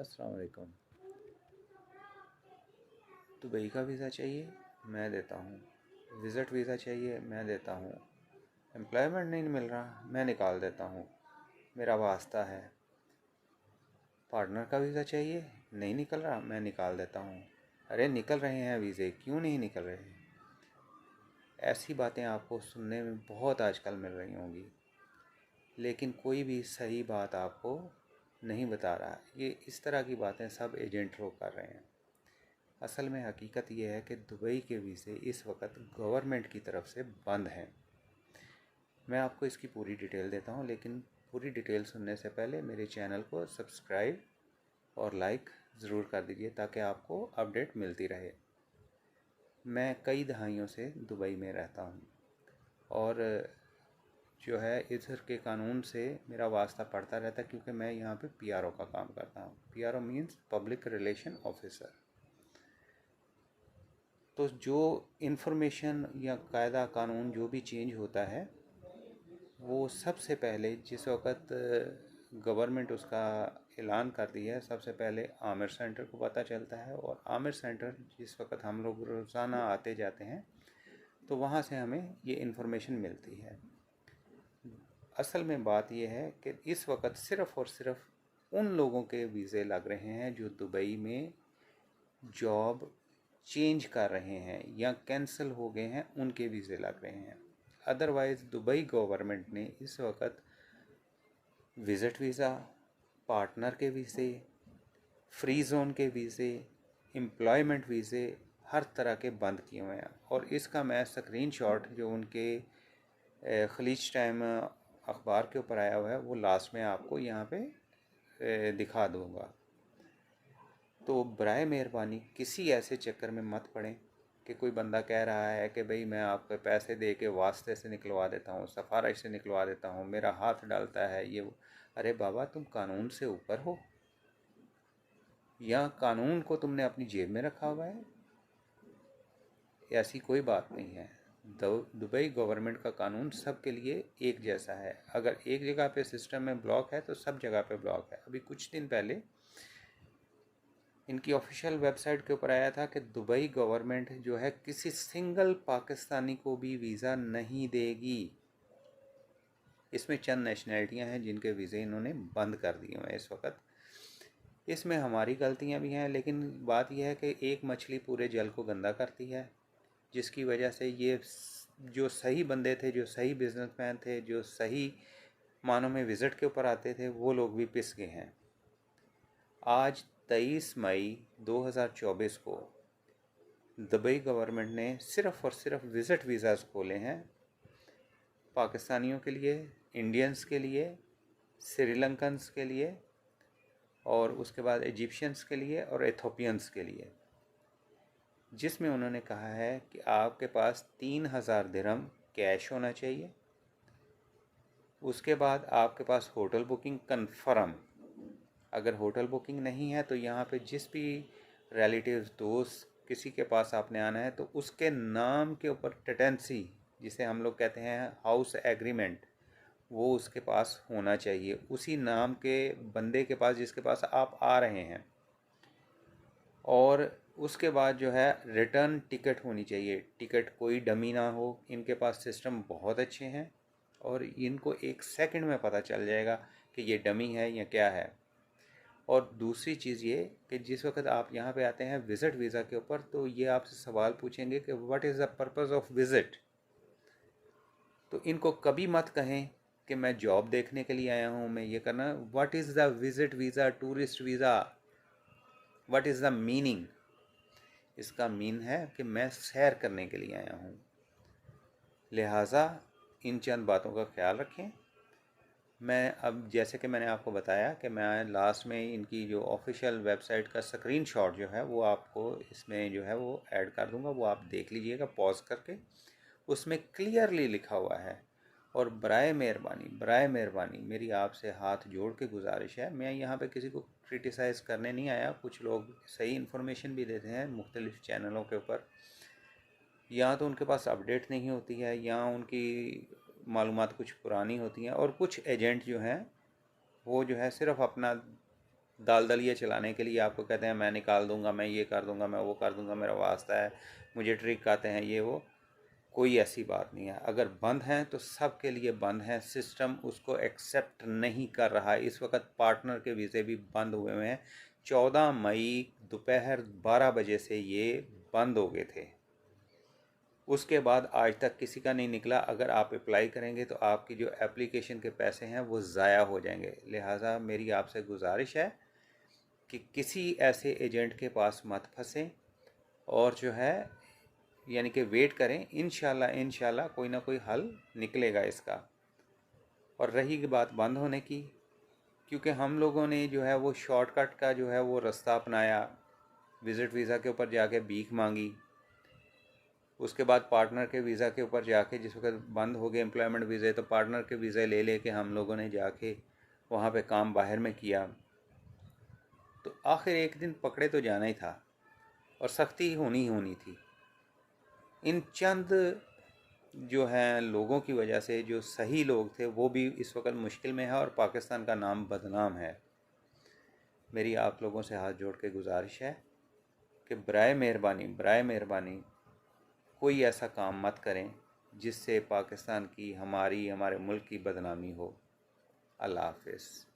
अस्सलाम वालेकुम। दुबई का वीज़ा चाहिए, मैं देता हूँ। विज़िट वीज़ा चाहिए, मैं देता हूँ। एम्प्लॉयमेंट नहीं मिल रहा, मैं निकाल देता हूँ। मेरा वास्ता है। पार्टनर का वीज़ा चाहिए, नहीं निकल रहा, मैं निकाल देता हूँ। अरे निकल रहे हैं वीज़े, क्यों नहीं निकल रहे? ऐसी बातें आपको सुनने में बहुत आजकल मिल रही होंगी, लेकिन कोई भी सही बात आपको नहीं बता रहा। ये इस तरह की बातें सब एजेंट लोग कर रहे हैं। असल में हकीकत यह है कि दुबई के वीज़े इस वक्त गवर्नमेंट की तरफ से बंद हैं। मैं आपको इसकी पूरी डिटेल देता हूँ, लेकिन पूरी डिटेल सुनने से पहले मेरे चैनल को सब्सक्राइब और लाइक ज़रूर कर दीजिए ताकि आपको अपडेट मिलती रहे। मैं कई दहाइयों से दुबई में रहता हूँ और जो है इधर के कानून से मेरा वास्ता पड़ता रहता है, क्योंकि मैं यहाँ पे पीआरओ का काम करता हूँ। PRO means public relation officer. तो जो इन्फॉर्मेशन या कायदा कानून जो भी चेंज होता है, वो सबसे पहले जिस वक्त गवर्नमेंट उसका ऐलान करती है, सबसे पहले आमिर सेंटर को पता चलता है। और आमिर सेंटर जिस वक्त हम लोग रोज़ाना आते जाते हैं, तो वहाँ से हमें ये इन्फॉर्मेशन मिलती है। असल में बात यह है कि इस वक्त सिर्फ़ और सिर्फ उन लोगों के वीज़े लग रहे हैं जो दुबई में जॉब चेंज कर रहे हैं या कैंसिल हो गए हैं, उनके वीज़े लग रहे हैं। अदरवाइज़ दुबई गवर्नमेंट ने इस वक्त विज़िट वीज़ा, पार्टनर के वीज़े, फ्री जोन के वीज़े, एम्प्लॉयमेंट वीज़े हर तरह के बंद किए हुए हैं। और इसका मैं स्क्रीनशॉट जो उनके खलीज टाइम अखबार के ऊपर आया हुआ है, वो लास्ट में आपको यहाँ पे दिखा दूँगा। तो बराए मेहरबानी किसी ऐसे चक्कर में मत पड़ें कि कोई बंदा कह रहा है कि भाई मैं आपको पैसे दे के वास्ते से निकलवा देता हूँ, सफारिश से निकलवा देता हूँ, मेरा हाथ डालता है ये वो। अरे बाबा, तुम कानून से ऊपर हो या कानून को तुमने अपनी जेब में रखा हुआ है? ऐसी कोई बात नहीं है। दुबई गवर्नमेंट का कानून सबके लिए एक जैसा है। अगर एक जगह पे सिस्टम में ब्लॉक है तो सब जगह पे ब्लॉक है। अभी कुछ दिन पहले इनकी ऑफिशियल वेबसाइट के ऊपर आया था कि दुबई गवर्नमेंट जो है किसी सिंगल पाकिस्तानी को भी वीज़ा नहीं देगी। इसमें चंद नेशनैलिटियाँ हैं जिनके वीज़े इन्होंने बंद कर दिए हैं इस वक्त। इसमें हमारी गलतियाँ भी हैं, लेकिन बात यह है कि एक मछली पूरे जल को गंदा करती है, जिसकी वजह से ये जो सही बंदे थे, जो सही बिजनेसमैन थे, जो सही मानों में विज़िट के ऊपर आते थे, वो लोग भी पिस गए हैं। आज 23 मई 2024 को दुबई गवर्नमेंट ने सिर्फ़ और सिर्फ विज़िट वीज़ाज़ खोले हैं पाकिस्तानियों के लिए, इंडियंस के लिए, श्रीलंकन्स के लिए, और उसके बाद इजिप्शियंस के लिए और एथोपियंस के लिए, जिसमें उन्होंने कहा है कि आपके पास 3000 दिरहम कैश होना चाहिए। उसके बाद आपके पास होटल बुकिंग कन्फर्म। अगर होटल बुकिंग नहीं है तो यहाँ पे जिस भी रिलेटिव्स, दोस्त, किसी के पास आपने आना है तो उसके नाम के ऊपर टेटेंसी, जिसे हम लोग कहते हैं हाउस एग्रीमेंट, वो उसके पास होना चाहिए, उसी नाम के बंदे के पास जिसके पास आप आ रहे हैं। और उसके बाद जो है रिटर्न टिकट होनी चाहिए। टिकट कोई डमी ना हो। इनके पास सिस्टम बहुत अच्छे हैं और इनको एक सेकंड में पता चल जाएगा कि ये डमी है या क्या है। और दूसरी चीज़ ये कि जिस वक्त आप यहाँ पे आते हैं विज़िट वीज़ा के ऊपर, तो ये आपसे सवाल पूछेंगे कि what is the purpose of visit. तो इनको कभी मत कहें कि मैं जॉब देखने के लिए आया हूँ, मैं ये करना। What is the visit visa, tourist visa, what is the meaning? इसका मीन है कि मैं सैर करने के लिए आया हूँ। लिहाजा इन चंद बातों का ख्याल रखें। मैं अब जैसे कि मैंने आपको बताया कि मैं लास्ट में इनकी जो ऑफिशियल वेबसाइट का स्क्रीनशॉट जो है वो आपको इसमें जो है वो ऐड कर दूंगा, वो आप देख लीजिएगा पॉज करके। उसमें क्लियरली लिखा हुआ है। और बराए मेहरबानी मेरी आपसे हाथ जोड़ के गुजारिश है, मैं यहाँ पे किसी को क्रिटिसाइज़ करने नहीं आया। कुछ लोग सही इन्फॉर्मेशन भी देते हैं मुख्तलिफ़ चैनलों के ऊपर, या तो उनके पास अपडेट नहीं होती है या उनकी मालूमात कुछ पुरानी होती हैं, और कुछ एजेंट जो हैं वो जो है सिर्फ अपना दाल दलिया चलाने के लिए आपको कहते हैं मैं निकाल दूंगा, मैं ये कर दूंगा, मैं वो कर दूंगा, मेरा वास्ता है, मुझे ट्रिक आते हैं, ये वो। कोई ऐसी बात नहीं है। अगर बंद हैं तो सब के लिए बंद हैं, सिस्टम उसको एक्सेप्ट नहीं कर रहा है। इस वक्त पार्टनर के वीज़े भी बंद हुए हुए हैं। 14 मई दोपहर 12 बजे से ये बंद हो गए थे। उसके बाद आज तक किसी का नहीं निकला। अगर आप अप्लाई करेंगे तो आपकी जो एप्लीकेशन के पैसे हैं वो ज़ाया हो जाएंगे। लिहाजा मेरी आपसे गुजारिश है कि किसी ऐसे एजेंट के पास मत फंसें और जो है यानी कि वेट करें। इंशाल्लाह कोई ना कोई हल निकलेगा इसका। और रही बात बंद होने की, क्योंकि हम लोगों ने जो है वो शॉर्टकट का जो है वो रास्ता अपनाया, विज़िट वीज़ा के ऊपर जाके भीख मांगी, उसके बाद पार्टनर के वीज़ा के ऊपर जाके, जिस वक्त बंद हो गए एम्प्लॉयमेंट वीज़े, तो पार्टनर के वीज़े ले लेके हम लोगों ने जाके वहाँ पे काम बाहर में किया। तो आखिर एक दिन पकड़े तो जाना ही था और सख्ती ही होनी थी। इन चंद जो हैं लोगों की वजह से जो सही लोग थे वो भी इस वक्त मुश्किल में है और पाकिस्तान का नाम बदनाम है। मेरी आप लोगों से हाथ जोड़ के गुजारिश है कि बराए मेहरबानी कोई ऐसा काम मत करें जिससे पाकिस्तान की, हमारे मुल्क की बदनामी हो। अल्लाह हाफ़िज़।